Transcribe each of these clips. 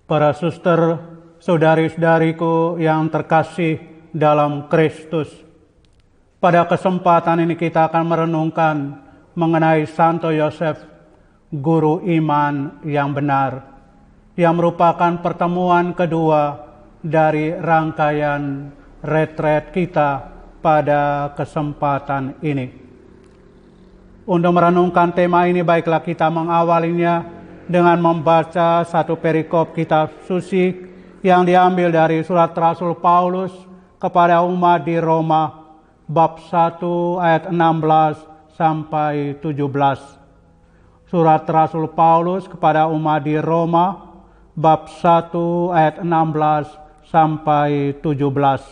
Para suster, saudari-saudariku yang terkasih dalam Kristus, pada kesempatan ini kita akan merenungkan mengenai Santo Yosef, guru iman yang benar, yang merupakan pertemuan kedua dari rangkaian retret kita pada kesempatan ini. Untuk merenungkan tema ini, baiklah kita mengawalinya dengan membaca satu perikop kitab suci yang diambil dari surat Rasul Paulus kepada umat di Roma, bab 1 ayat 16 sampai 17. Surat Rasul Paulus kepada umat di Roma, bab 1 ayat 16 sampai 17.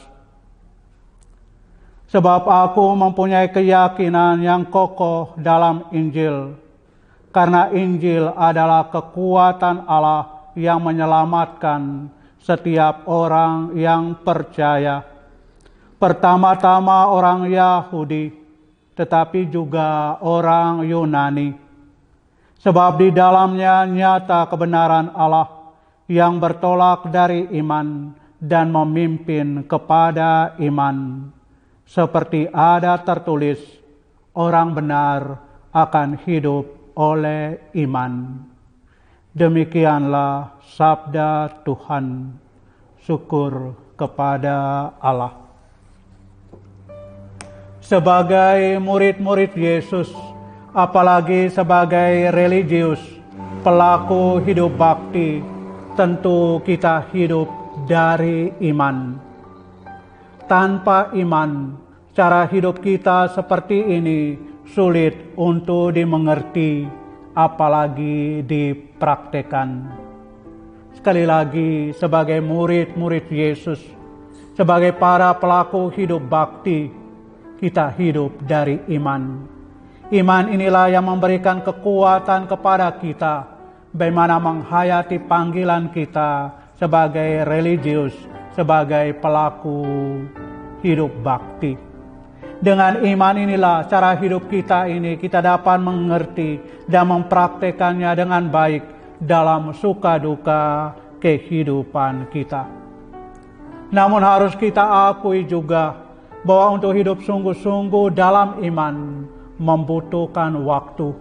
Sebab aku mempunyai keyakinan yang kokoh dalam Injil, karena Injil adalah kekuatan Allah yang menyelamatkan setiap orang yang percaya. Pertama-tama orang Yahudi, tetapi juga orang Yunani. Sebab di dalamnya nyata kebenaran Allah yang bertolak dari iman dan memimpin kepada iman. Seperti ada tertulis, orang benar akan hidup oleh iman. Demikianlah sabda Tuhan. Syukur kepada Allah. Sebagai murid-murid Yesus, apalagi sebagai religius, pelaku hidup bakti, tentu kita hidup dari iman. Tanpa iman, cara hidup kita seperti ini sulit untuk dimengerti, apalagi dipraktekan. Sekali lagi, sebagai murid-murid Yesus, sebagai para pelaku hidup bakti, kita hidup dari iman. Iman inilah yang memberikan kekuatan kepada kita, bagaimana menghayati panggilan kita sebagai religius, sebagai pelaku hidup bakti. Dengan iman inilah cara hidup kita ini kita dapat mengerti dan mempraktekannya dengan baik dalam suka duka kehidupan kita. Namun harus kita akui juga bahwa untuk hidup sungguh-sungguh dalam iman membutuhkan waktu,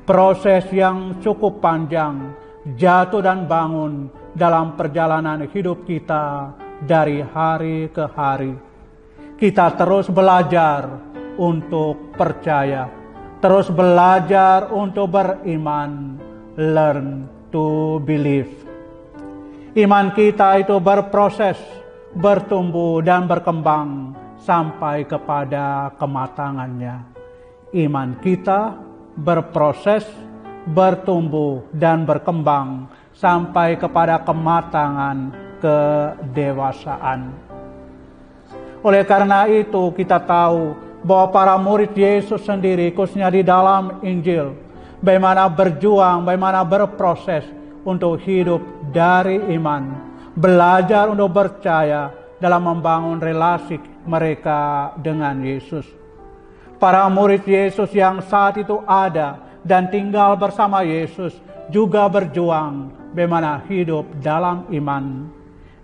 proses yang cukup panjang, jatuh dan bangun dalam perjalanan hidup kita dari hari ke hari. Kita terus belajar untuk percaya, terus belajar untuk beriman, learn to believe. Iman kita itu berproses, bertumbuh dan berkembang sampai kepada kematangannya. Iman kita berproses, bertumbuh dan berkembang sampai kepada kematangan kedewasaan. Oleh karena itu kita tahu bahwa para murid Yesus sendiri, khususnya di dalam Injil, bagaimana berjuang, bagaimana berproses untuk hidup dari iman, belajar untuk percaya dalam membangun relasi mereka dengan Yesus. Para murid Yesus yang saat itu ada dan tinggal bersama Yesus juga berjuang bagaimana hidup dalam iman.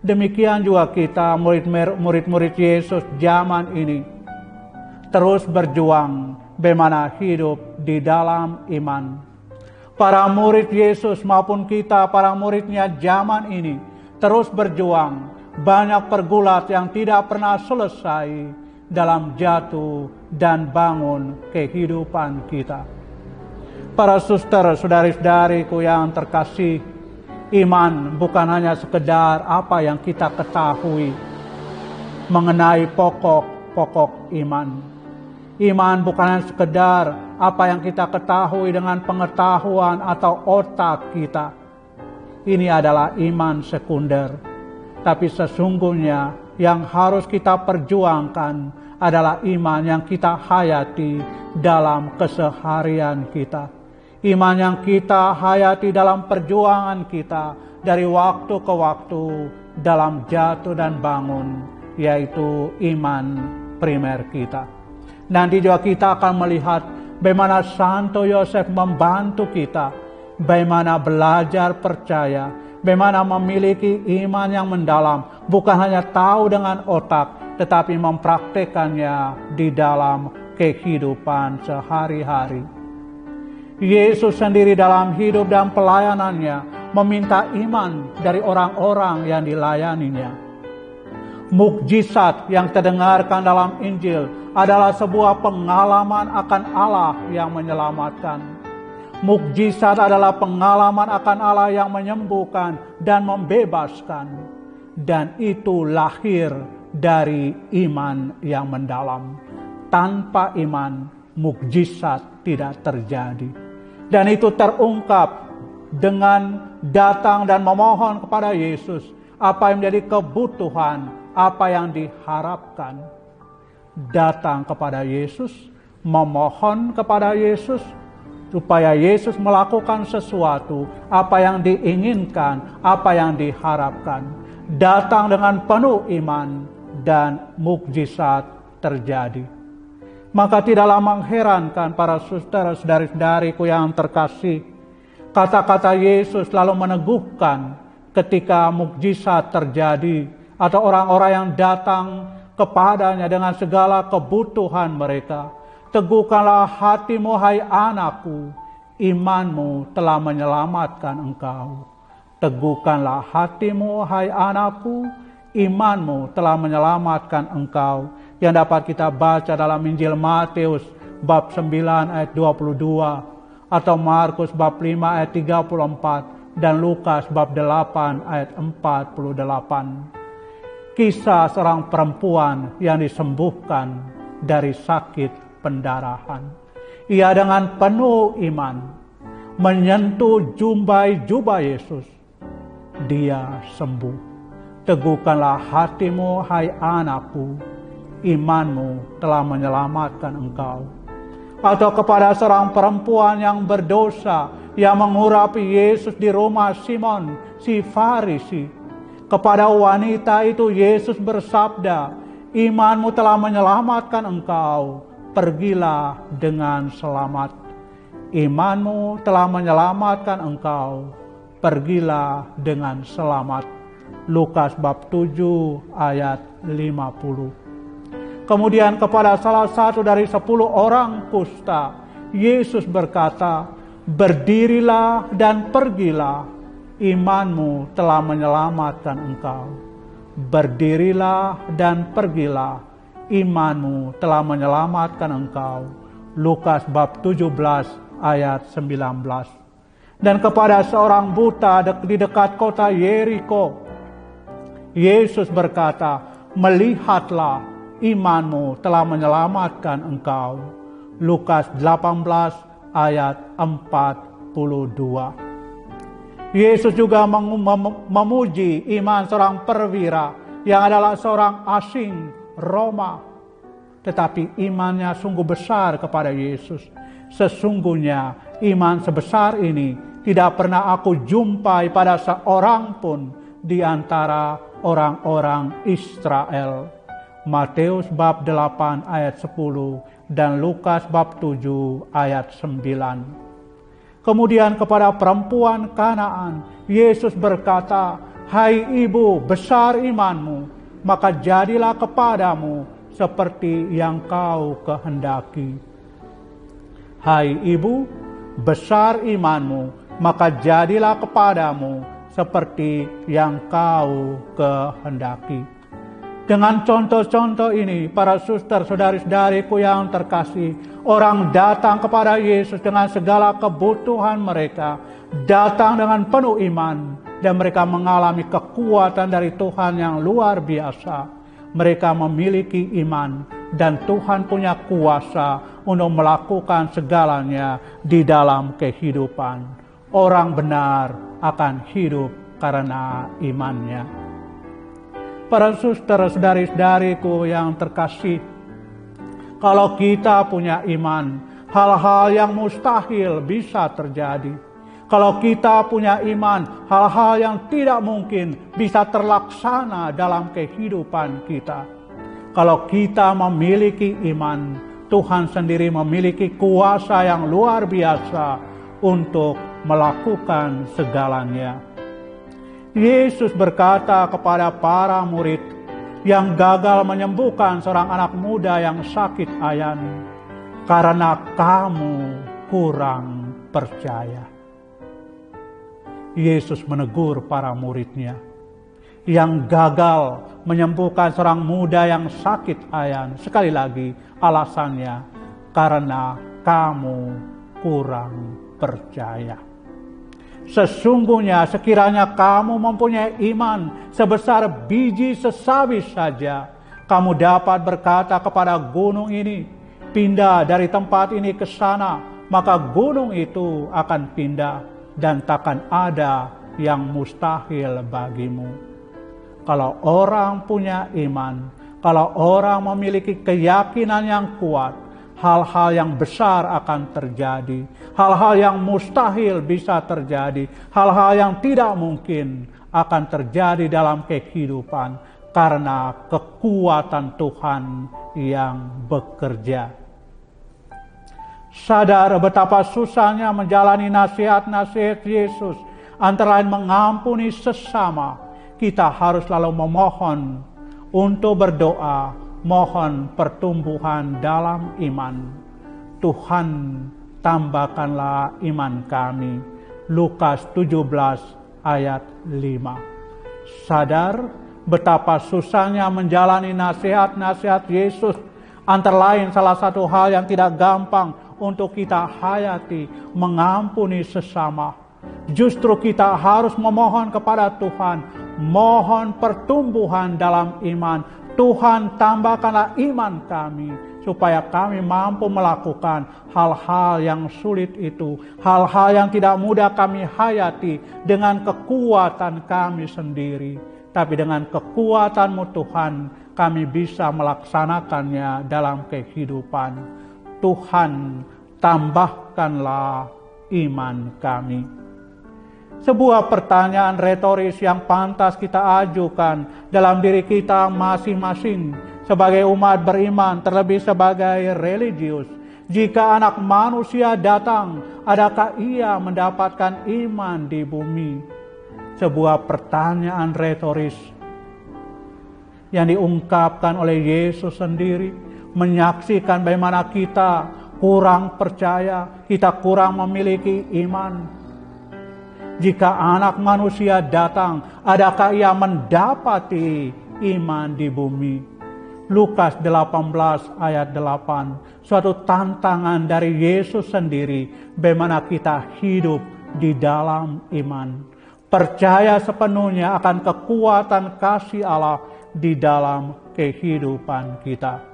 Demikian juga kita murid-murid Yesus zaman ini terus berjuang bagaimana hidup di dalam iman. Para murid Yesus maupun kita para muridnya zaman ini terus berjuang, banyak pergulat yang tidak pernah selesai dalam jatuh dan bangun kehidupan kita. Para suster, saudari-saudariku yang terkasih, iman bukan hanya sekedar apa yang kita ketahui mengenai pokok-pokok iman. Iman bukan hanya sekedar apa yang kita ketahui dengan pengetahuan atau otak kita. Ini adalah iman sekunder. Tapi sesungguhnya yang harus kita perjuangkan adalah iman yang kita hayati dalam keseharian kita. Iman yang kita hayati dalam perjuangan kita dari waktu ke waktu dalam jatuh dan bangun, yaitu iman primer kita. Nanti juga kita akan melihat bagaimana Santo Yosef membantu kita, bagaimana belajar percaya Bagaimana memiliki iman yang mendalam, bukan hanya tahu dengan otak, tetapi mempraktekannya di dalam kehidupan sehari-hari. Yesus sendiri dalam hidup dan pelayanannya meminta iman dari orang-orang yang dilayaninya. Mukjizat yang terdengarkan dalam Injil adalah sebuah pengalaman akan Allah yang menyelamatkan. Mukjizat adalah pengalaman akan Allah yang menyembuhkan dan membebaskan. Dan itu lahir dari iman yang mendalam. Tanpa iman, mukjizat tidak terjadi. Dan itu terungkap dengan datang dan memohon kepada Yesus. Apa yang menjadi kebutuhan, apa yang diharapkan. Datang kepada Yesus, memohon kepada Yesus, supaya Yesus melakukan sesuatu, apa yang diinginkan, apa yang diharapkan. Datang dengan penuh iman dan mukjizat terjadi. Maka tidaklah mengherankan para saudara-saudari-saudariku yang terkasih, kata-kata Yesus lalu meneguhkan ketika mukjizat terjadi atau orang-orang yang datang kepadanya dengan segala kebutuhan mereka. Teguhkanlah hatimu, hai anakku, imanmu telah menyelamatkan engkau. Teguhkanlah hatimu, hai anakku, imanmu telah menyelamatkan engkau. Yang dapat kita baca dalam Injil Matius bab 9 ayat 22, atau Markus bab 5 ayat 34, dan Lukas bab 8 ayat 48. Kisah seorang perempuan yang disembuhkan dari sakit pendarahan. Ia dengan penuh iman menyentuh jubah Yesus. Dia sembuh. Teguhkanlah hatimu, hai anakku, imanmu telah menyelamatkan engkau. Atau kepada seorang perempuan yang berdosa yang mengurapi Yesus di rumah Simon si Farisi. Kepada wanita itu Yesus bersabda, imanmu telah menyelamatkan engkau. Pergilah dengan selamat. Imanmu telah menyelamatkan engkau. Pergilah dengan selamat. Lukas bab 7 ayat 50. Kemudian kepada salah satu dari 10 orang kusta, Yesus berkata, berdirilah dan pergilah. Imanmu telah menyelamatkan engkau. Berdirilah dan pergilah. Imanmu telah menyelamatkan engkau. Lukas bab 17 ayat 19. Dan kepada seorang buta di dekat kota Yeriko, Yesus berkata, melihatlah, imanmu telah menyelamatkan engkau. Lukas 18 ayat 42. Yesus juga memuji iman seorang perwira yang adalah seorang asing Roma, tetapi imannya sungguh besar kepada Yesus. Sesungguhnya iman sebesar ini tidak pernah aku jumpai pada seorang pun di antara orang-orang Israel. Matius bab 8 ayat 10 dan Lukas bab 7 ayat 9. Kemudian kepada perempuan Kanaan, Yesus berkata, hai ibu, besar imanmu, maka jadilah kepadamu seperti yang kau kehendaki. Hai ibu, besar imanmu, maka jadilah kepadamu seperti yang kau kehendaki. Dengan contoh-contoh ini, para suster, saudari-saudariku yang terkasih, orang datang kepada Yesus dengan segala kebutuhan mereka, datang dengan penuh iman, dan mereka mengalami kekuatan dari Tuhan yang luar biasa. Mereka memiliki iman, dan Tuhan punya kuasa untuk melakukan segalanya di dalam kehidupan. Orang benar akan hidup karena imannya. Para suster, saudari-saudariku yang terkasih, kalau kita punya iman, hal-hal yang mustahil bisa terjadi. Kalau kita punya iman, hal-hal yang tidak mungkin bisa terlaksana dalam kehidupan kita. Kalau kita memiliki iman, Tuhan sendiri memiliki kuasa yang luar biasa untuk melakukan segalanya. Yesus berkata kepada para murid yang gagal menyembuhkan seorang anak muda yang sakit ayan, "Karena kamu kurang percaya." Yesus menegur para muridnya yang gagal menyembuhkan seorang muda yang sakit ayan. Sekali lagi alasannya, karena kamu kurang percaya. Sesungguhnya sekiranya kamu mempunyai iman sebesar biji sesawi saja, kamu dapat berkata kepada gunung ini, "Pindah dari tempat ini ke sana," maka gunung itu akan pindah dan takkan ada yang mustahil bagimu. Kalau orang punya iman, kalau orang memiliki keyakinan yang kuat, hal-hal yang besar akan terjadi. Hal-hal yang mustahil bisa terjadi. Hal-hal yang tidak mungkin akan terjadi dalam kehidupan karena kekuatan Tuhan yang bekerja. Sadar betapa susahnya menjalani nasihat-nasihat Yesus, antara lain mengampuni sesama. Kita harus selalu memohon untuk berdoa, mohon pertumbuhan dalam iman. Tuhan, tambahkanlah iman kami. Lukas 17 ayat 5. Sadar betapa susahnya menjalani nasihat-nasihat Yesus, antara lain salah satu hal yang tidak gampang untuk kita hayati, mengampuni sesama. Justru kita harus memohon kepada Tuhan, mohon pertumbuhan dalam iman. Tuhan, tambahkanlah iman kami, supaya kami mampu melakukan hal-hal yang sulit itu, hal-hal yang tidak mudah kami hayati dengan kekuatan kami sendiri. Tapi dengan kekuatan-Mu Tuhan, kami bisa melaksanakannya dalam kehidupan. Tuhan, tambahkanlah iman kami. Sebuah pertanyaan retoris yang pantas kita ajukan dalam diri kita masing-masing sebagai umat beriman, terlebih sebagai religius. Jika Anak Manusia datang, adakah Ia mendapatkan iman di bumi? Sebuah pertanyaan retoris yang diungkapkan oleh Yesus sendiri, menyaksikan bagaimana kita kurang percaya, kita kurang memiliki iman. Jika Anak Manusia datang, adakah Ia mendapati iman di bumi? Lukas 18 ayat 8, suatu tantangan dari Yesus sendiri, bagaimana kita hidup di dalam iman. Percaya sepenuhnya akan kekuatan kasih Allah di dalam kehidupan kita.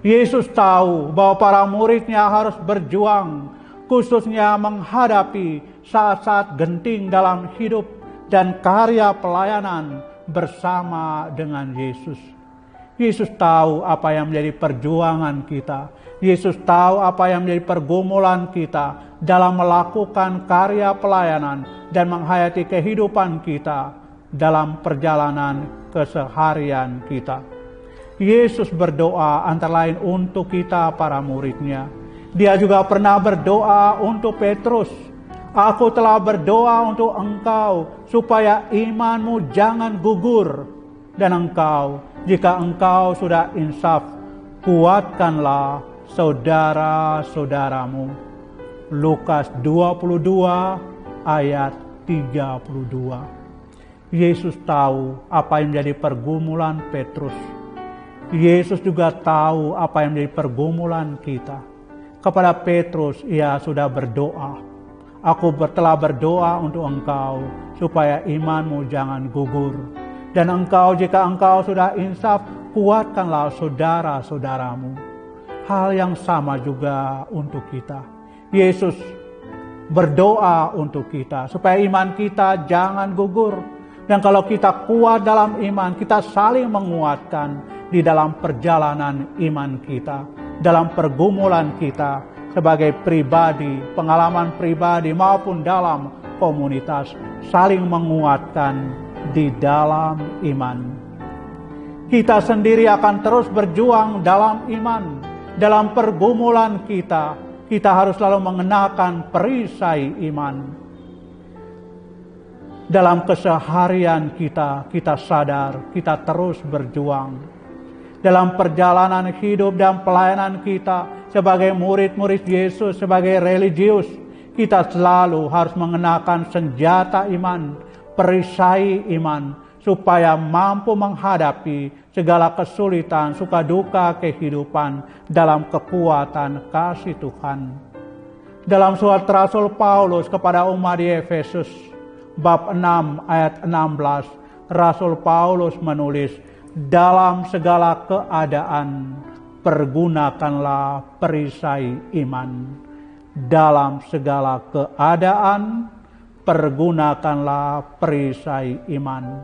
Yesus tahu bahwa para muridnya harus berjuang, khususnya menghadapi saat-saat genting dalam hidup dan karya pelayanan bersama dengan Yesus. Yesus tahu apa yang menjadi perjuangan kita. Yesus tahu apa yang menjadi pergumulan kita dalam melakukan karya pelayanan dan menghayati kehidupan kita dalam perjalanan keseharian kita. Yesus berdoa antara lain untuk kita para muridnya. Dia juga pernah berdoa untuk Petrus. "Aku telah berdoa untuk engkau supaya imanmu jangan gugur. Dan engkau, jika engkau sudah insaf, kuatkanlah saudara-saudaramu." Lukas 22 ayat 32. Yesus tahu apa yang menjadi pergumulan Petrus. Yesus juga tahu apa yang menjadi pergumulan kita. Kepada Petrus, Ia sudah berdoa. "Aku telah berdoa untuk engkau supaya imanmu jangan gugur. Dan engkau, jika engkau sudah insaf, kuatkanlah saudara-saudaramu." Hal yang sama juga untuk kita. Yesus berdoa untuk kita supaya iman kita jangan gugur. Dan kalau kita kuat dalam iman, kita saling menguatkan di dalam perjalanan iman kita, dalam pergumulan kita sebagai pribadi, pengalaman pribadi maupun dalam komunitas, saling menguatkan di dalam iman. Kita sendiri akan terus berjuang dalam iman. Dalam pergumulan kita harus selalu mengenakan perisai iman. Dalam keseharian kita sadar kita terus berjuang. Dalam perjalanan hidup dan pelayanan kita sebagai murid-murid Yesus, sebagai religius, kita selalu harus mengenakan senjata iman, perisai iman, supaya mampu menghadapi segala kesulitan, suka duka kehidupan dalam kekuatan kasih Tuhan. Dalam surat Rasul Paulus kepada umat di Efesus, bab 6 ayat 16, Rasul Paulus menulis, dalam segala keadaan pergunakanlah perisai iman. Dalam segala keadaan pergunakanlah perisai iman.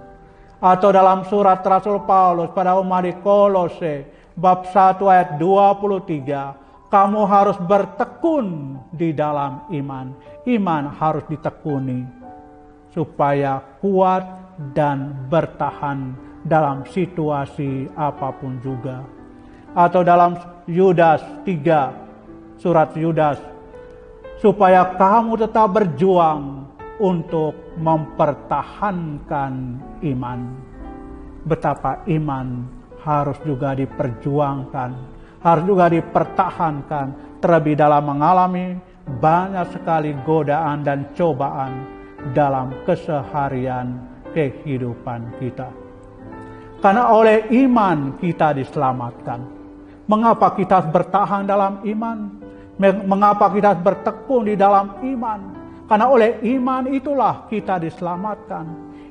Atau dalam surat Rasul Paulus pada umat di Kolose bab 1 ayat 23, kamu harus bertekun di dalam iman. Iman harus ditekuni supaya kuat dan bertahan dalam situasi apapun juga. Atau dalam Yudas 3, surat Yudas, supaya kamu tetap berjuang untuk mempertahankan iman. Betapa iman harus juga diperjuangkan, harus juga dipertahankan, terlebih dalam mengalami banyak sekali godaan dan cobaan dalam keseharian kehidupan kita. Karena oleh iman kita diselamatkan. Mengapa kita harus bertahan dalam iman? Mengapa kita harus bertekun di dalam iman? Karena oleh iman itulah kita diselamatkan.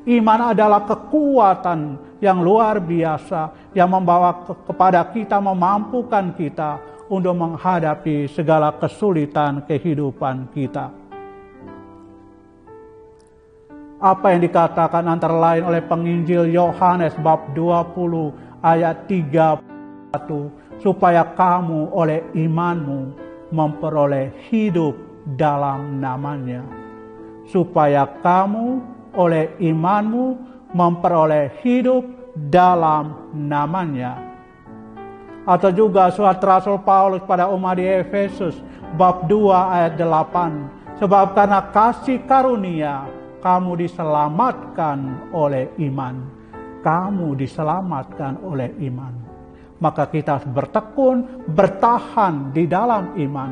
Iman adalah kekuatan yang luar biasa yang membawa kepada kita, memampukan kita untuk menghadapi segala kesulitan kehidupan kita. Apa yang dikatakan antara lain oleh penginjil Yohanes bab 20 ayat 31, supaya kamu oleh imanmu memperoleh hidup dalam namanya. Supaya kamu oleh imanmu memperoleh hidup dalam namanya. Atau juga surat Rasul Paulus pada umat di Efesus bab 2 ayat 8, sebab karena kasih karunia kamu diselamatkan oleh iman. Kamu diselamatkan oleh iman. Maka kita harus bertekun, bertahan di dalam iman.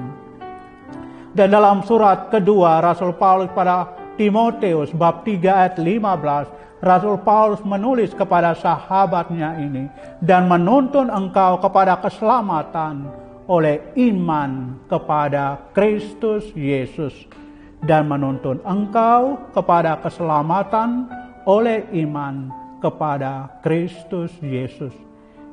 Dan dalam surat kedua Rasul Paulus pada Timotius bab 3 ayat 15, Rasul Paulus menulis kepada sahabatnya ini, dan menuntun engkau kepada keselamatan oleh iman kepada Kristus Yesus. Dan menuntun engkau kepada keselamatan oleh iman kepada Kristus Yesus.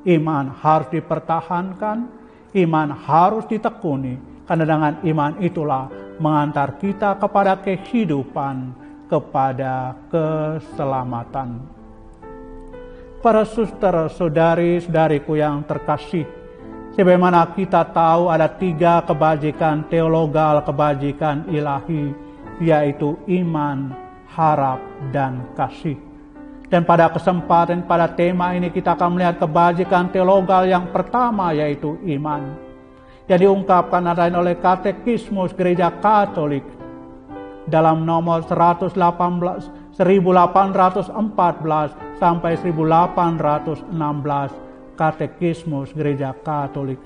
Iman harus dipertahankan, iman harus ditekuni, karena dengan iman itulah mengantar kita kepada kehidupan, kepada keselamatan. Para suster, saudari-saudariku yang terkasih, sebagaimana kita tahu ada 3 kebajikan teologal, kebajikan ilahi, yaitu iman, harap, dan kasih. Dan pada kesempatan, pada tema ini kita akan melihat kebajikan teologal yang pertama, yaitu iman. Yang diungkapkan oleh Katekismus Gereja Katolik dalam nomor 1814 sampai 1816, Katekismus Gereja Katolik.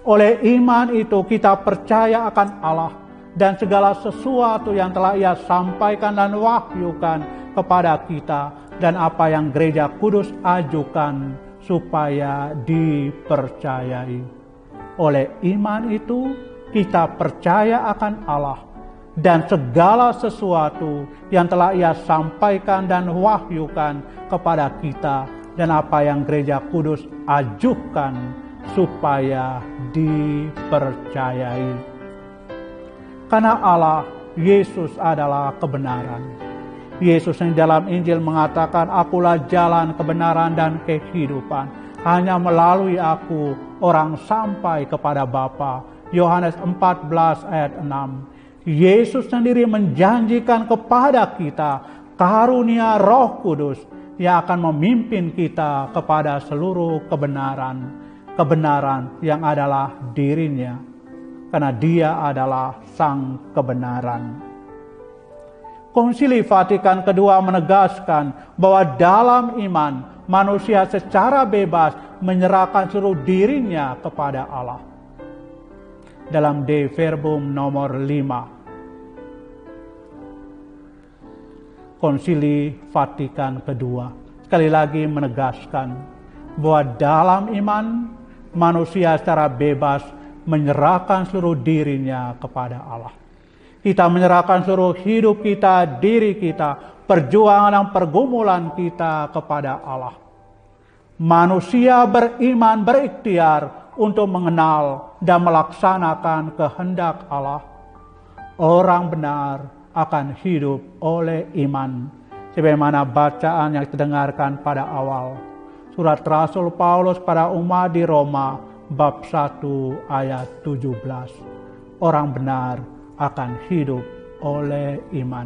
Oleh iman itu kita percaya akan Allah dan segala sesuatu yang telah Ia sampaikan dan wahyukan kepada kita, dan apa yang Gereja Kudus ajukan supaya dipercayai. Oleh iman itu kita percaya akan Allah dan segala sesuatu yang telah Ia sampaikan dan wahyukan kepada kita, dan apa yang Gereja Kudus ajukan supaya dipercayai. Karena Allah, Yesus adalah kebenaran. Yesus yang dalam Injil mengatakan, akulah jalan, kebenaran, dan kehidupan. Hanya melalui aku orang sampai kepada Bapa. Yohanes 14 ayat 6. Yesus sendiri menjanjikan kepada kita karunia Roh Kudus yang akan memimpin kita kepada seluruh kebenaran. Kebenaran yang adalah dirinya. Karena Dia adalah Sang kebenaran. Konsili Vatikan kedua menegaskan bahwa dalam iman manusia secara bebas menyerahkan seluruh dirinya kepada Allah. Dalam De Verbum nomor 5. Konsili Vatikan kedua sekali lagi menegaskan bahwa dalam iman manusia secara bebas menyerahkan seluruh dirinya kepada Allah. Kita menyerahkan seluruh hidup kita, diri kita, perjuangan dan pergumulan kita kepada Allah. Manusia beriman, berikhtiar untuk mengenal dan melaksanakan kehendak Allah. Orang benar akan hidup oleh iman. Sebagaimana bacaan yang kita dengarkan pada awal. Surat Rasul Paulus pada umat di Roma, bab 1 ayat 17. Orang benar akan hidup oleh iman.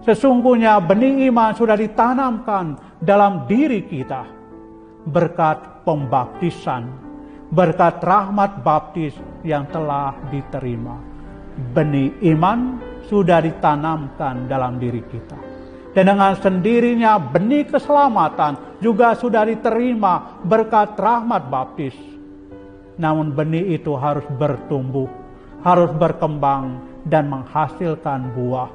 Sesungguhnya benih iman sudah ditanamkan dalam diri kita berkat pembaptisan, berkat rahmat baptis yang telah diterima. Benih iman sudah ditanamkan dalam diri kita. Dan dengan sendirinya benih keselamatan juga sudah diterima berkat rahmat baptis. Namun benih itu harus bertumbuh, harus berkembang dan menghasilkan buah.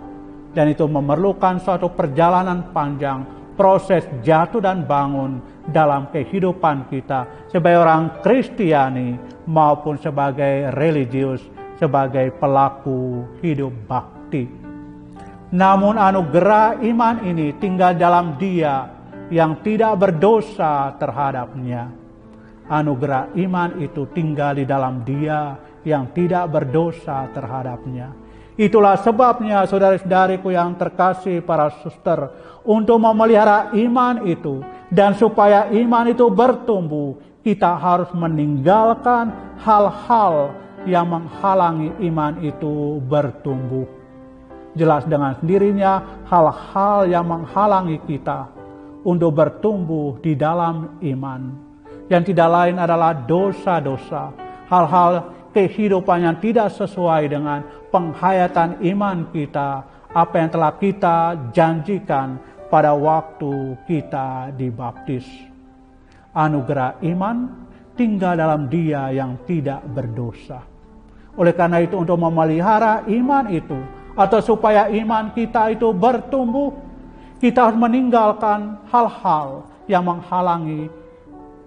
Dan itu memerlukan suatu perjalanan panjang, proses jatuh dan bangun dalam kehidupan kita sebagai orang Kristiani maupun sebagai religius, sebagai pelaku hidup bakti. Namun anugerah iman ini tinggal dalam Dia yang tidak berdosa terhadapnya. Anugerah iman itu tinggal di dalam Dia yang tidak berdosa terhadapnya. Itulah sebabnya saudara-saudariku yang terkasih para suster, untuk memelihara iman itu dan supaya iman itu bertumbuh, kita harus meninggalkan hal-hal yang menghalangi iman itu bertumbuh. Jelas dengan sendirinya hal-hal yang menghalangi kita untuk bertumbuh di dalam iman. Yang tidak lain adalah dosa-dosa, hal-hal kehidupan yang tidak sesuai dengan penghayatan iman kita, apa yang telah kita janjikan pada waktu kita dibaptis. Anugerah iman tinggal dalam Dia yang tidak berdosa. Oleh karena itu, untuk memelihara iman itu, atau supaya iman kita itu bertumbuh, kita harus meninggalkan hal-hal yang menghalangi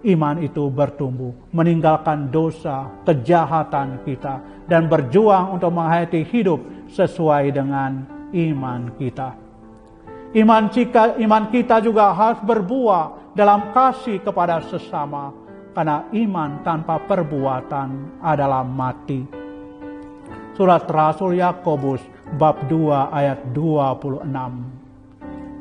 iman itu bertumbuh, meninggalkan dosa, kejahatan kita, dan berjuang untuk menghayati hidup sesuai dengan iman kita. Iman kita juga harus berbuah dalam kasih kepada sesama, karena iman tanpa perbuatan adalah mati. Surat Rasul Yakobus bab 2 ayat 26.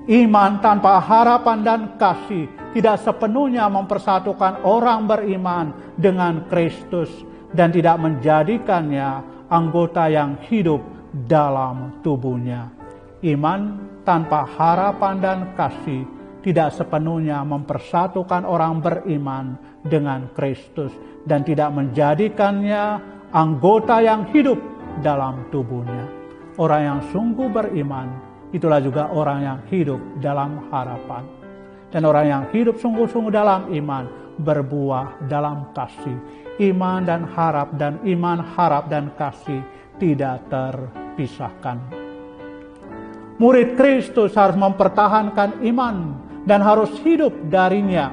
Iman tanpa harapan dan kasih tidak sepenuhnya mempersatukan orang beriman dengan Kristus dan tidak menjadikannya anggota yang hidup dalam tubuhnya. Iman tanpa harapan dan kasih tidak sepenuhnya mempersatukan orang beriman dengan Kristus dan tidak menjadikannya anggota yang hidup dalam tubuhnya. Orang yang sungguh beriman, itulah juga orang yang hidup dalam harapan. Dan orang yang hidup sungguh-sungguh dalam iman, berbuah dalam kasih. Iman dan iman, harap dan kasih tidak terpisahkan. Murid Kristus harus mempertahankan iman dan harus hidup darinya.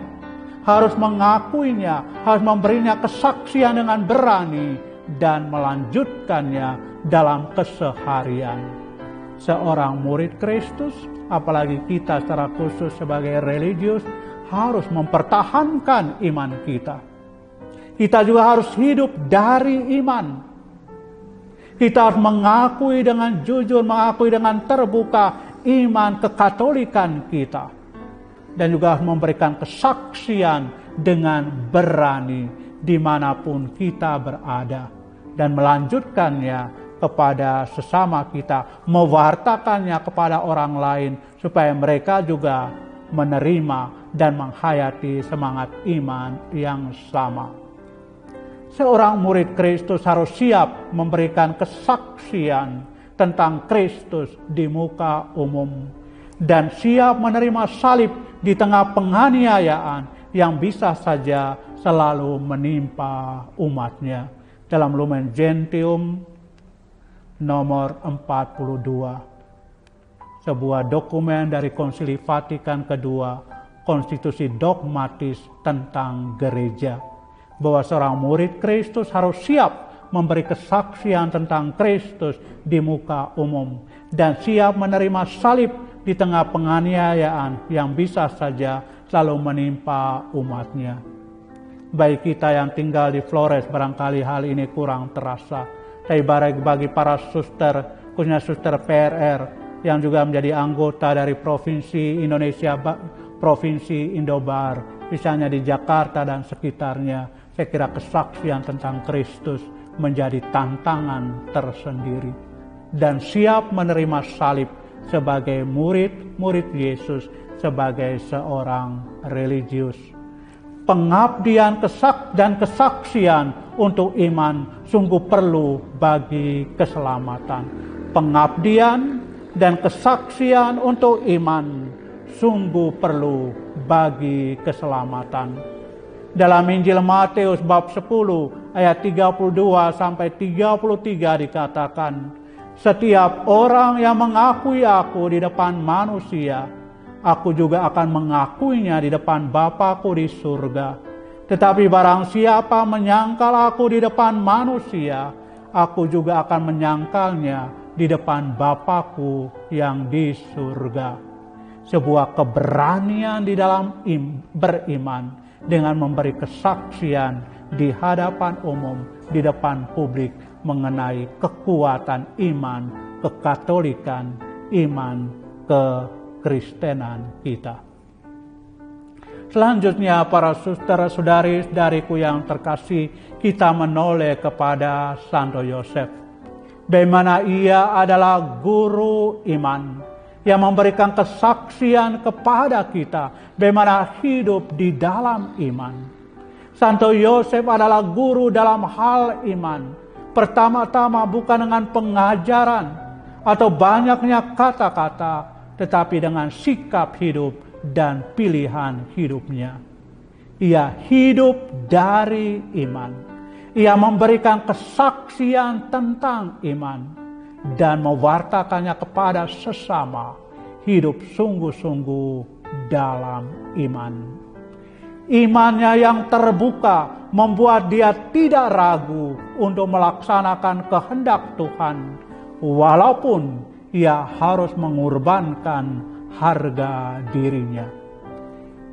Harus mengakuinya, harus memberinya kesaksian dengan berani dan melanjutkannya dalam keseharian. Seorang murid Kristus, apalagi kita secara khusus sebagai religius, harus mempertahankan iman kita. Kita juga harus hidup dari iman. Kita harus mengakui dengan jujur, mengakui dengan terbuka iman kekatolikan kita. Dan juga harus memberikan kesaksian dengan berani dimanapun kita berada. Dan melanjutkannya kepada sesama kita, mewartakannya kepada orang lain supaya mereka juga menerima dan menghayati semangat iman yang sama. Seorang murid Kristus harus siap memberikan kesaksian tentang Kristus di muka umum dan siap menerima salib di tengah penganiayaan yang bisa saja selalu menimpa umatnya. Dalam Lumen Gentium nomor 42, sebuah dokumen dari Konsili Vatikan kedua, konstitusi dogmatis tentang gereja, bahwa seorang murid Kristus harus siap memberi kesaksian tentang Kristus di muka umum dan siap menerima salib di tengah penganiayaan yang bisa saja selalu menimpa umatnya. Bagi kita yang tinggal di Flores, barangkali hal ini kurang terasa. Tapi bagi para suster, khususnya suster PRR yang juga menjadi anggota dari Provinsi Indonesia, Provinsi Indobar, misalnya di Jakarta dan sekitarnya, saya kira kesaksian tentang Kristus menjadi tantangan tersendiri. Dan siap menerima salib sebagai murid Yesus, sebagai seorang religius. Pengabdian dan kesaksian untuk iman sungguh perlu bagi keselamatan. Pengabdian dan kesaksian untuk iman sungguh perlu bagi keselamatan. Dalam Injil Matius bab 10 ayat 32 sampai 33 dikatakan, setiap orang yang mengakui aku di depan manusia, aku juga akan mengakuinya di depan Bapa-Ku di surga. Tetapi barang siapa menyangkal aku di depan manusia, aku juga akan menyangkalnya di depan Bapa-Ku yang di surga. Sebuah keberanian di dalam beriman dengan memberi kesaksian di hadapan umum, di depan publik mengenai kekuatan iman, kekatolikan, iman kekristenan kita. Selanjutnya para saudara-saudari-saudariku yang terkasih, kita menoleh kepada Santo Yosef. Bagaimana ia adalah guru iman yang memberikan kesaksian kepada kita bagaimana hidup di dalam iman. Santo Yosef adalah guru dalam hal iman. Pertama-tama bukan dengan pengajaran atau banyaknya kata-kata, tetapi dengan sikap hidup dan pilihan hidupnya. Ia hidup dari iman. Ia memberikan kesaksian tentang iman dan mewartakannya kepada sesama, hidup sungguh-sungguh dalam iman. Imannya yang terbuka membuat dia tidak ragu untuk melaksanakan kehendak Tuhan, walaupun ia harus mengorbankan harga dirinya.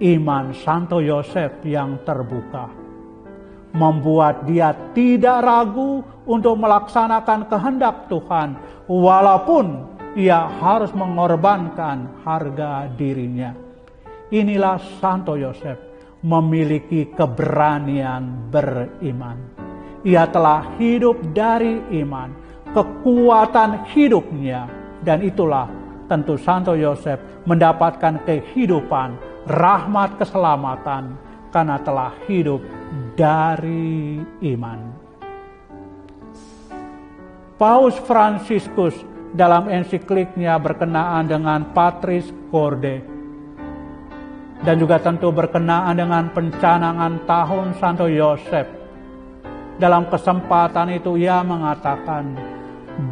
Iman Santo Yosef yang terbuka membuat dia tidak ragu untuk melaksanakan kehendak Tuhan, walaupun ia harus mengorbankan harga dirinya. Inilah Santo Yosef memiliki keberanian beriman. Ia telah hidup dari iman, kekuatan hidupnya, dan itulah tentu Santo Yosef mendapatkan kehidupan, rahmat keselamatan, karena telah hidup dari iman. Paus Fransiskus dalam ensikliknya berkenaan dengan Patris Corde dan juga tentu berkenaan dengan pencanangan tahun Santo Yosef, dalam kesempatan itu ia mengatakan,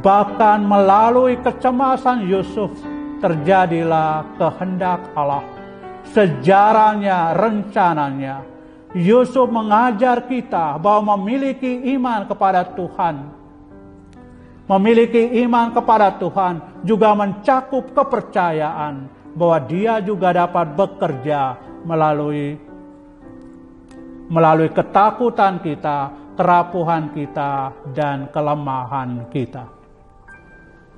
bahkan melalui kecemasan Yusuf terjadilah kehendak Allah. Sejarahnya, rencananya, Yusuf mengajar kita bahwa memiliki iman kepada Tuhan. Memiliki iman kepada Tuhan juga mencakup kepercayaan bahwa dia juga dapat bekerja melalui ketakutan kita, kerapuhan kita, dan kelemahan kita.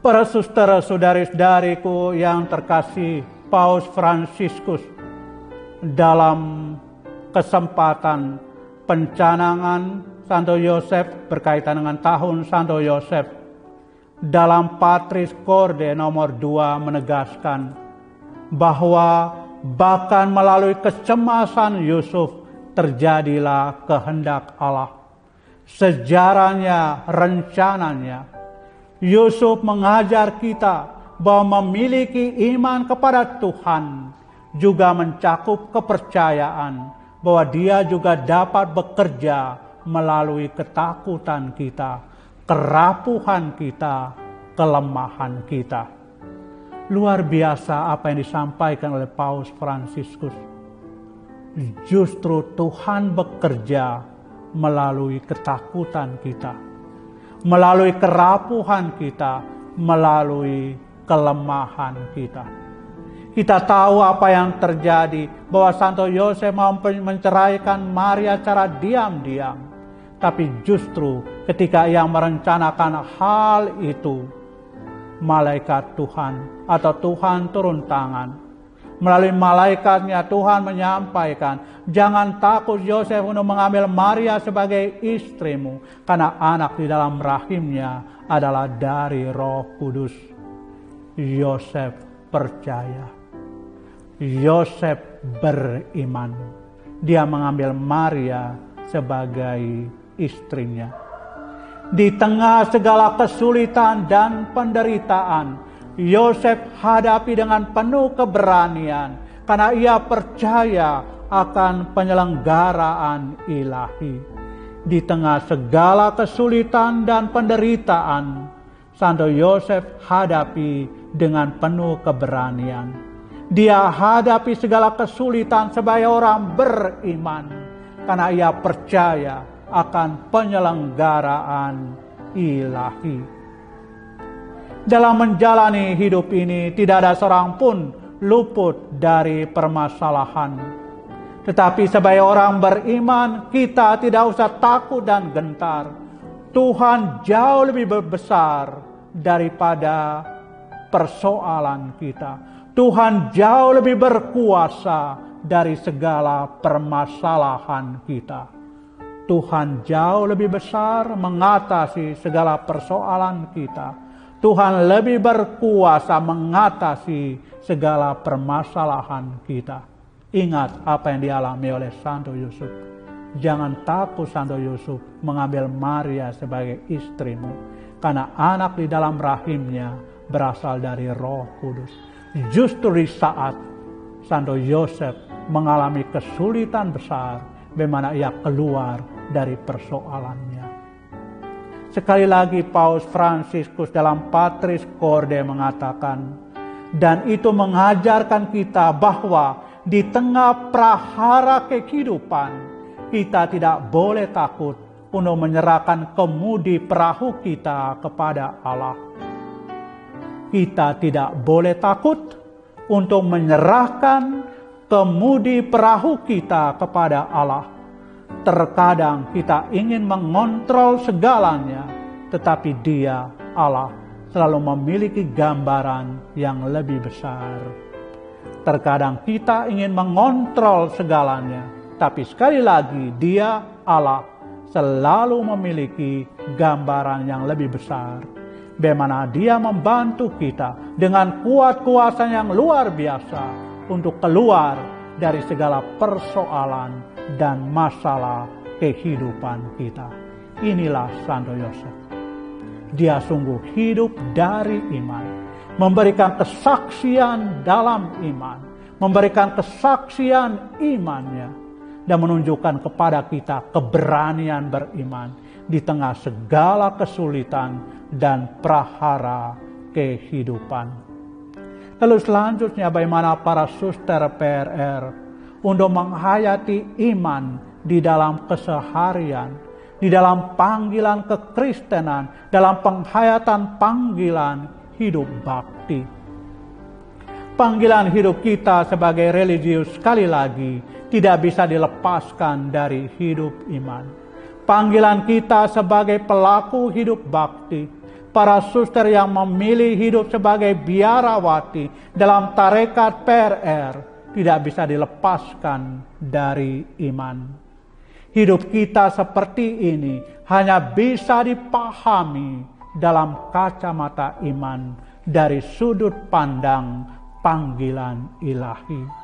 Para saudara-saudari-saudariku yang terkasih, Paus Fransiskus dalam kesempatan pencanangan Santo Yosef berkaitan dengan tahun Santo Yosef dalam Patris Corde nomor 2 menegaskan bahwa bahkan melalui kecemasan Yusuf terjadilah kehendak Allah. Sejarahnya, rencananya, Yusuf mengajar kita bahwa memiliki iman kepada Tuhan juga mencakup kepercayaan bahwa Dia juga dapat bekerja melalui ketakutan kita, kerapuhan kita, kelemahan kita. Luar biasa apa yang disampaikan oleh Paus Fransiskus. Justru Tuhan bekerja melalui ketakutan kita, melalui kerapuhan kita, melalui kelemahan kita. Kita tahu apa yang terjadi, bahwa Santo Yosef mau menceraikan Maria secara diam-diam. Tapi justru ketika ia merencanakan hal itu, malaikat Tuhan atau Tuhan turun tangan. Melalui malaikatnya Tuhan menyampaikan, jangan takut Yosef untuk mengambil Maria sebagai istrimu, karena anak di dalam rahimnya adalah dari Roh Kudus. Yosef percaya. Yosef beriman. Dia mengambil Maria sebagai istrinya. Di tengah segala kesulitan dan penderitaan, Yosef hadapi dengan penuh keberanian karena ia percaya akan penyelenggaraan ilahi. Di tengah segala kesulitan dan penderitaan, Santo Yosef hadapi dengan penuh keberanian. Dia hadapi segala kesulitan sebagai orang beriman karena ia percaya akan penyelenggaraan ilahi. Dalam menjalani hidup ini tidak ada seorang pun luput dari permasalahan. Tetapi sebagai orang beriman kita tidak usah takut dan gentar. Tuhan jauh lebih besar daripada persoalan kita. Tuhan jauh lebih berkuasa dari segala permasalahan kita. Tuhan jauh lebih besar mengatasi segala persoalan kita. Tuhan lebih berkuasa mengatasi segala permasalahan kita. Ingat apa yang dialami oleh Santo Yusuf. Jangan takut Santo Yusuf mengambil Maria sebagai istrimu, karena anak di dalam rahimnya berasal dari Roh Kudus. Justru di saat Santo Yosef mengalami kesulitan besar, bagaimana ia keluar dari persoalannya. Sekali lagi Paus Fransiskus dalam Patris Corde mengatakan, dan itu mengajarkan kita bahwa di tengah prahara kehidupan, kita tidak boleh takut untuk menyerahkan kemudi perahu kita kepada Allah. Kita tidak boleh takut untuk menyerahkan kemudi perahu kita kepada Allah. Terkadang kita ingin mengontrol segalanya, tetapi Dia, Allah, selalu memiliki gambaran yang lebih besar. Terkadang kita ingin mengontrol segalanya, tapi sekali lagi Dia, Allah, selalu memiliki gambaran yang lebih besar. Bagaimana Dia membantu kita dengan kuat kuasa yang luar biasa untuk keluar dari segala persoalan dan masalah kehidupan kita. Inilah Santo Yosef. Dia sungguh hidup dari iman, memberikan kesaksian dalam iman, memberikan kesaksian imannya, dan menunjukkan kepada kita keberanian beriman di tengah segala kesulitan dan prahara kehidupan. Lalu selanjutnya bagaimana para suster PRR untuk menghayati iman di dalam keseharian, di dalam panggilan kekristenan, dalam penghayatan panggilan hidup bakti. Panggilan hidup kita sebagai religius sekali lagi tidak bisa dilepaskan dari hidup iman. Panggilan kita sebagai pelaku hidup bakti, para suster yang memilih hidup sebagai biarawati dalam tarekat PRR, tidak bisa dilepaskan dari iman. Hidup kita seperti ini hanya bisa dipahami dalam kacamata iman dari sudut pandang panggilan ilahi.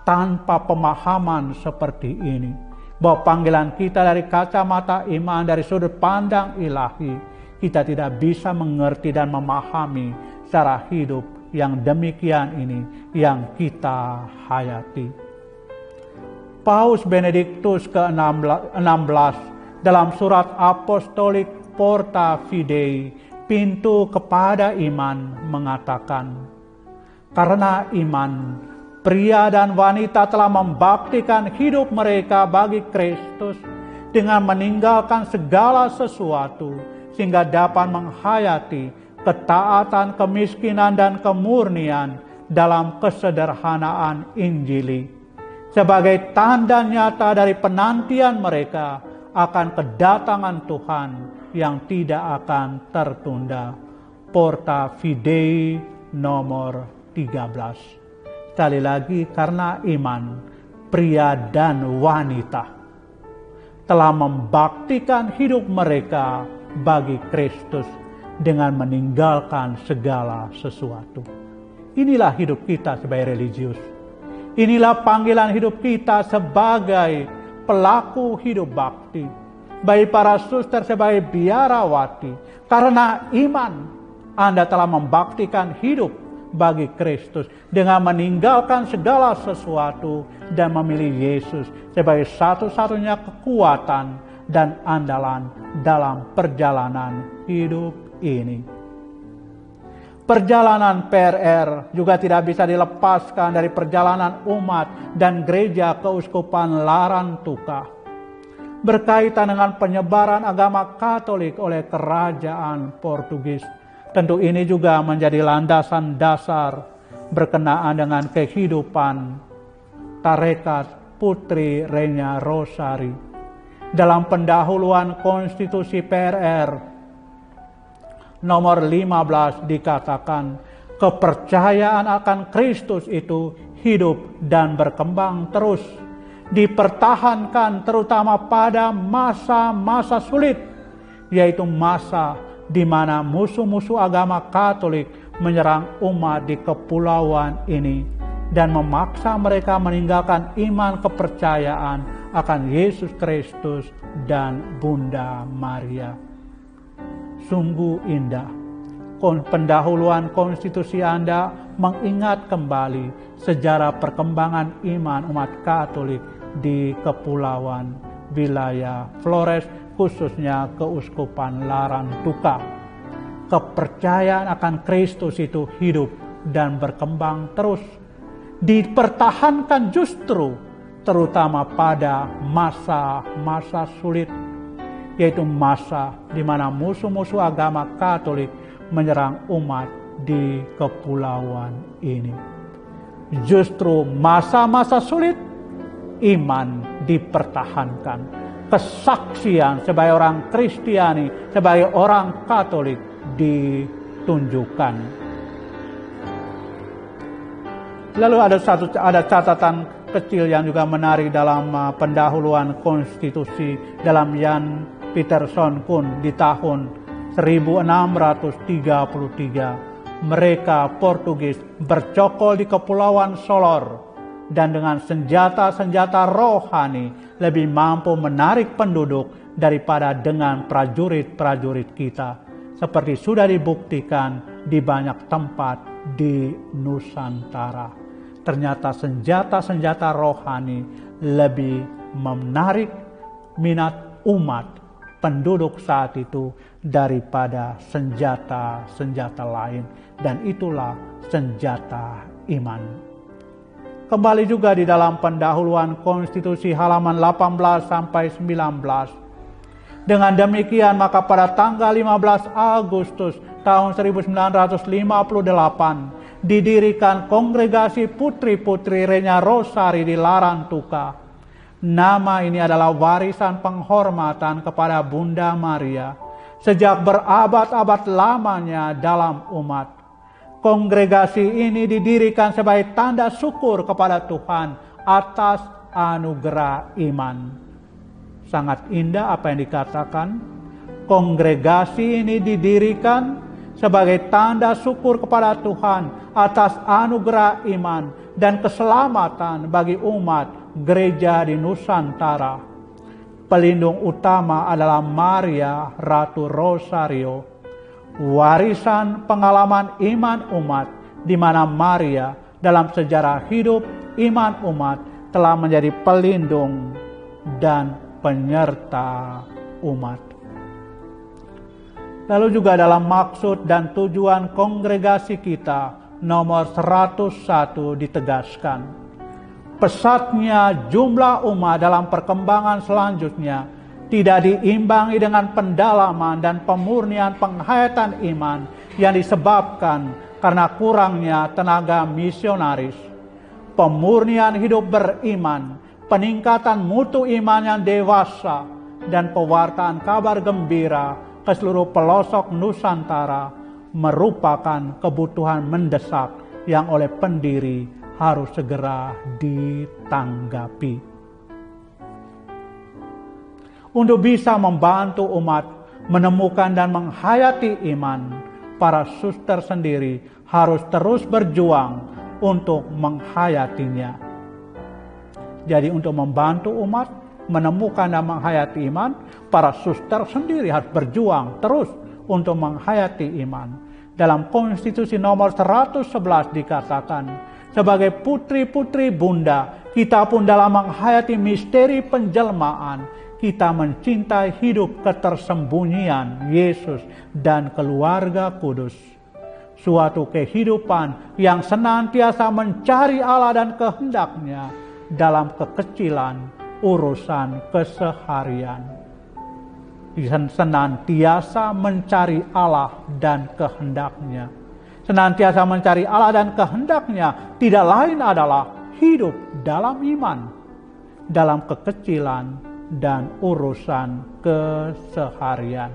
Tanpa pemahaman seperti ini, bahwa panggilan kita dari kacamata iman dari sudut pandang ilahi, kita tidak bisa mengerti dan memahami cara hidup yang demikian ini yang kita hayati. Paus Benediktus ke-16 dalam surat apostolik Porta Fidei, pintu kepada iman, mengatakan, karena iman, pria dan wanita telah membaktikan hidup mereka bagi Kristus dengan meninggalkan segala sesuatu sehingga dapat menghayati ketaatan, kemiskinan, dan kemurnian dalam kesederhanaan Injili sebagai tanda nyata dari penantian mereka akan kedatangan Tuhan yang tidak akan tertunda. Porta Fidei nomor 13. Sekali lagi, karena iman, pria dan wanita telah membaktikan hidup mereka bagi Kristus dengan meninggalkan segala sesuatu. Inilah hidup kita sebagai religius. Inilah panggilan hidup kita sebagai pelaku hidup bakti. Baik para suster sebagai biarawati. Karena iman, Anda telah membaktikan hidup bagi Kristus dengan meninggalkan segala sesuatu dan memilih Yesus sebagai satu-satunya kekuatan dan andalan dalam perjalanan hidup ini. Perjalanan PRR juga tidak bisa dilepaskan dari perjalanan umat dan gereja keuskupan Larantuka berkaitan dengan penyebaran agama Katolik oleh kerajaan Portugis. Tentu ini juga menjadi landasan dasar berkenaan dengan kehidupan tarekat Putri Renya Rosari. Dalam pendahuluan konstitusi PRR nomor 15 dikatakan, kepercayaan akan Kristus itu hidup dan berkembang terus, dipertahankan terutama pada masa-masa sulit, yaitu masa di mana musuh-musuh agama Katolik menyerang umat di kepulauan ini dan memaksa mereka meninggalkan iman kepercayaan akan Yesus Kristus dan Bunda Maria. Sungguh indah. Pendahuluan konstitusi Anda mengingat kembali sejarah perkembangan iman umat Katolik di kepulauan wilayah Flores, khususnya keuskupan Larantuka. Kepercayaan akan Kristus itu hidup dan berkembang terus, dipertahankan justru terutama pada masa-masa sulit, yaitu masa di mana musuh-musuh agama Katolik menyerang umat di kepulauan ini. Justru masa-masa sulit, iman dipertahankan. Kesaksian sebagai orang Kristiani, sebagai orang Katolik ditunjukkan. Lalu ada catatan kecil yang juga menarik dalam pendahuluan konstitusi dalam Jan Pieterszoon Koen di tahun 1633. Mereka Portugis bercokol di kepulauan Solor dan dengan senjata-senjata rohani lebih mampu menarik penduduk daripada dengan prajurit-prajurit kita, seperti sudah dibuktikan di banyak tempat di Nusantara. Ternyata senjata-senjata rohani lebih menarik minat umat penduduk saat itu daripada senjata-senjata lain, dan itulah senjata iman. Kembali juga di dalam pendahuluan konstitusi halaman 18 sampai 19. Dengan demikian maka pada tanggal 15 Agustus tahun 1958 didirikan kongregasi putri-putri Renya Rosari di Larantuka. Nama ini adalah warisan penghormatan kepada Bunda Maria sejak berabad-abad lamanya dalam umat. Kongregasi ini didirikan sebagai tanda syukur kepada Tuhan atas anugerah iman. Sangat indah apa yang dikatakan. Kongregasi ini didirikan sebagai tanda syukur kepada Tuhan atas anugerah iman dan keselamatan bagi umat gereja di Nusantara. Pelindung utama adalah Maria Ratu Rosario warisan pengalaman iman umat di mana Maria dalam sejarah hidup iman umat telah menjadi pelindung dan penyerta umat. Lalu juga dalam maksud dan tujuan kongregasi kita nomor 101 ditegaskan, pesatnya jumlah umat dalam perkembangan selanjutnya tidak diimbangi dengan pendalaman dan pemurnian penghayatan iman yang disebabkan karena kurangnya tenaga misionaris. Pemurnian hidup beriman, peningkatan mutu iman yang dewasa, dan pewartaan kabar gembira ke seluruh pelosok Nusantara merupakan kebutuhan mendesak yang oleh pendiri harus segera ditanggapi. Untuk bisa membantu umat menemukan dan menghayati iman, para suster sendiri harus terus berjuang untuk menghayatinya. Jadi untuk membantu umat menemukan dan menghayati iman, para suster sendiri harus berjuang terus untuk menghayati iman. Dalam konstitusi nomor 111 dikatakan, sebagai putri-putri bunda, kita pun dalam menghayati misteri penjelmaan, kita mencintai hidup ketersembunyian Yesus dan keluarga kudus. Suatu kehidupan yang senantiasa mencari Allah dan kehendaknya dalam kekecilan urusan keseharian. Senantiasa mencari Allah dan kehendaknya. Senantiasa mencari Allah dan kehendaknya tidak lain adalah hidup dalam iman, dalam kekecilan dan urusan keseharian.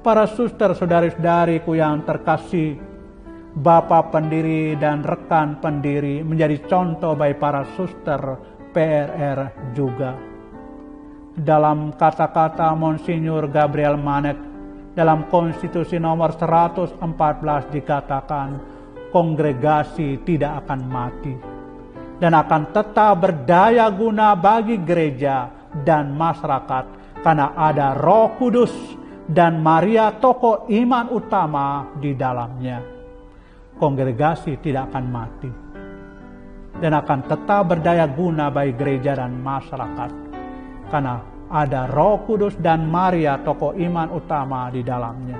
Para suster saudari-saudariku yang terkasih, Bapak pendiri dan rekan pendiri menjadi contoh bagi para suster PRR juga. Dalam kata-kata Monsinyur Gabriel Manek dalam konstitusi nomor 114 dikatakan, kongregasi tidak akan mati dan akan tetap berdaya guna bagi gereja dan masyarakat karena ada Roh Kudus dan Maria tokoh iman utama di dalamnya. Kongregasi tidak akan mati dan akan tetap berdaya guna bagi gereja dan masyarakat karena ada Roh Kudus dan Maria tokoh iman utama di dalamnya.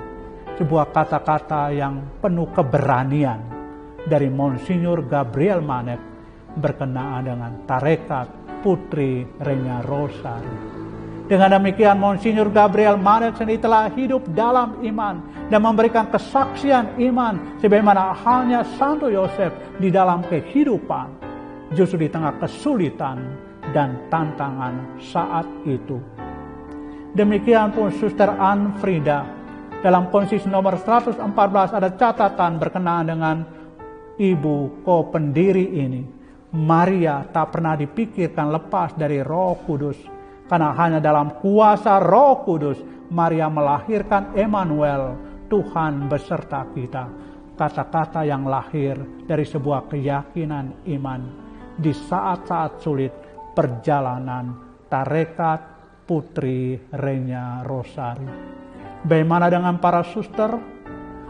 Sebuah kata-kata yang penuh keberanian dari Monsinyur Gabriel Manek berkenaan dengan tarekat Putri Renya Rosari. Dengan demikian Monsinyur Gabriel Manek sendiri telah hidup dalam iman dan memberikan kesaksian iman sebagaimana halnya Santo Yosef di dalam kehidupan justru di tengah kesulitan dan tantangan saat itu. Demikian pun Suster Anne Frida dalam konstitusi nomor 114 ada catatan berkenaan dengan ibu ko-pendiri ini. Maria tak pernah dipikirkan lepas dari Roh Kudus karena hanya dalam kuasa Roh Kudus Maria melahirkan Emmanuel, Tuhan beserta kita. Kata-kata yang lahir dari sebuah keyakinan iman di saat-saat sulit perjalanan tarekat Putri Renya Rosari. Bagaimana dengan para suster?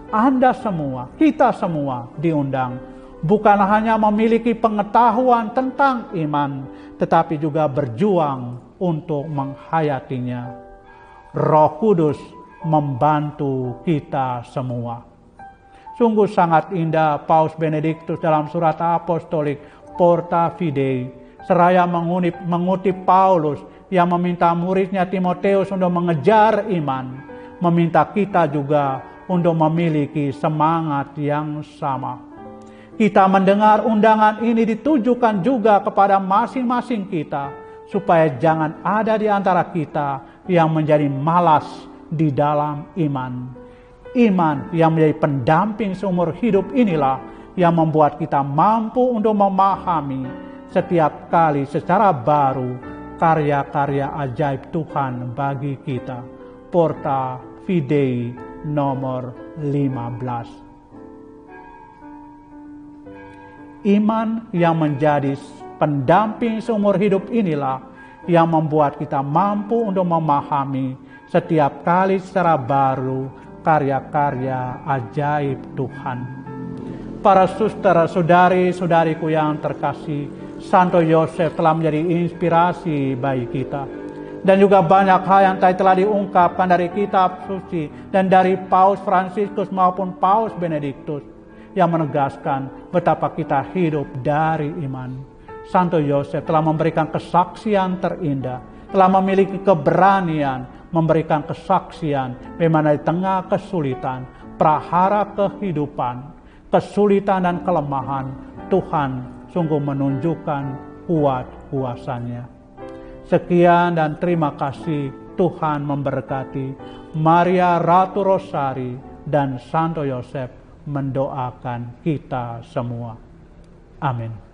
Anda semua, kita semua diundang bukan hanya memiliki pengetahuan tentang iman, tetapi juga berjuang untuk menghayatinya. Roh Kudus membantu kita semua. Sungguh sangat indah Paus Benediktus dalam surat apostolik Porta Fidei seraya mengutip Paulus yang meminta muridnya Timoteus untuk mengejar iman, meminta kita juga untuk memiliki semangat yang sama. Kita mendengar undangan ini ditujukan juga kepada masing-masing kita, supaya jangan ada di antara kita yang menjadi malas di dalam iman. Iman yang menjadi pendamping seumur hidup inilah yang membuat kita mampu untuk memahami setiap kali secara baru karya-karya ajaib Tuhan bagi kita. Porta Fidei nomor 15. Iman yang menjadi pendamping seumur hidup inilah yang membuat kita mampu untuk memahami setiap kali secara baru karya-karya ajaib Tuhan. Para saudari-saudariku yang terkasih, Santo Yosef telah menjadi inspirasi bagi kita. Dan juga banyak hal yang telah diungkapkan dari kitab suci dan dari Paus Fransiskus maupun Paus Benediktus yang menegaskan betapa kita hidup dari iman. Santo Yosef telah memberikan kesaksian terindah, telah memiliki keberanian memberikan kesaksian bagaimana di tengah kesulitan, prahara kehidupan, kesulitan dan kelemahan, Tuhan sungguh menunjukkan kuat kuasanya. Sekian dan terima kasih. Tuhan memberkati. Maria Ratu Rosari dan Santo Yosef mendoakan kita semua. Amin.